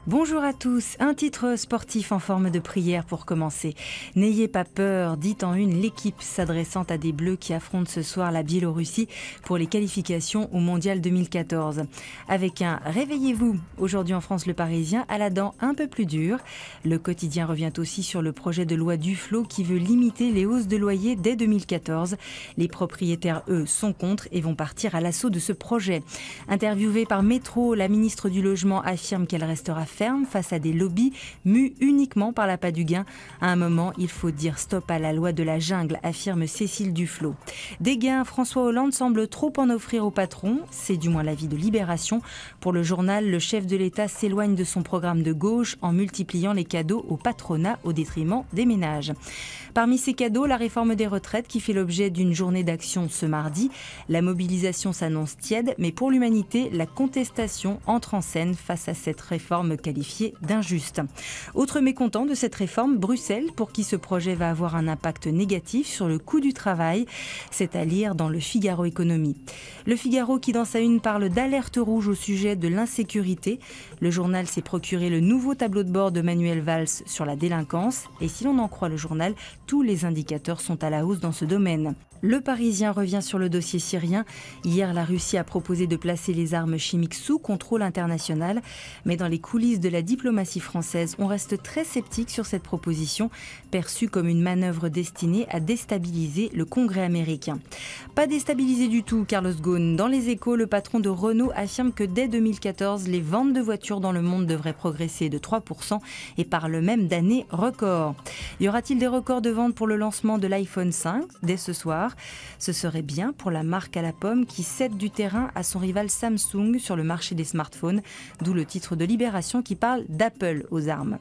Bonjour à tous, un titre sportif en forme de prière pour commencer. N'ayez pas peur, dit en une l'équipe s'adressant à des Bleus qui affrontent ce soir la Biélorussie pour les qualifications au Mondial 2014. Avec un « Réveillez-vous » aujourd'hui en France Le Parisien à la dent un peu plus dure. Le quotidien revient aussi sur le projet de loi Duflot qui veut limiter les hausses de loyer dès 2014. Les propriétaires, eux, sont contre et vont partir à l'assaut de ce projet. Interviewée par Métro, la ministre du Logement affirme qu'elle restera ferme face à des lobbies mus uniquement par l'appât du gain. À un moment, il faut dire stop à la loi de la jungle, affirme Cécile Duflot. Des gains, François Hollande semble trop en offrir aux patrons. C'est du moins l'avis de Libération. Pour le journal, le chef de l'État s'éloigne de son programme de gauche en multipliant les cadeaux au patronat au détriment des ménages. Parmi ces cadeaux, la réforme des retraites qui fait l'objet d'une journée d'action ce mardi. La mobilisation s'annonce tiède, mais pour l'humanité, la contestation entre en scène face à cette réforme qualifiée d'injuste. Autre mécontent de cette réforme, Bruxelles, pour qui ce projet va avoir un impact négatif sur le coût du travail. C'est à lire dans le Figaro Économie. Le Figaro qui, dans sa une, parle d'alerte rouge au sujet de l'insécurité. Le journal s'est procuré le nouveau tableau de bord de Manuel Valls sur la délinquance. Et si l'on en croit le journal, tous les indicateurs sont à la hausse dans ce domaine. Le Parisien revient sur le dossier syrien. Hier, la Russie a proposé de placer les armes chimiques sous contrôle international. Mais dans les coulisses de la diplomatie française, on reste très sceptique sur cette proposition, perçue comme une manœuvre destinée à déstabiliser le Congrès américain. Pas déstabilisé du tout, Carlos Ghosn. Dans les Échos, le patron de Renault affirme que dès 2014, les ventes de voitures dans le monde devraient progresser de 3% et parle même d'année record. Y aura-t-il des records de vente pour le lancement de l'iPhone 5 dès ce soir? Ce serait bien pour la marque à la pomme qui cède du terrain à son rival Samsung sur le marché des smartphones, d'où le titre de Libération qui parle d'Apple aux armes.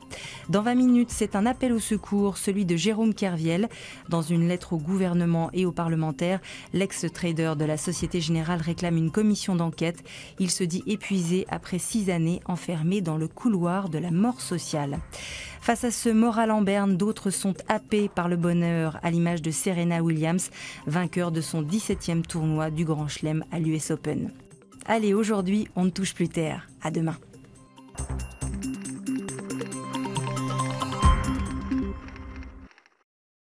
Dans 20 minutes, c'est un appel au secours, celui de Jérôme Kerviel. Dans une lettre au gouvernement et aux parlementaires, l'ex-trader de la Société Générale réclame une commission d'enquête. Il se dit épuisé après 6 années enfermé dans le couloir de la mort sociale. Face à ce moral en berne, d'autres sont happés par le bonheur, à l'image de Serena Williams, vainqueur de son 17e tournoi du Grand Chelem à l'US Open. Allez, aujourd'hui, on ne touche plus terre. À demain.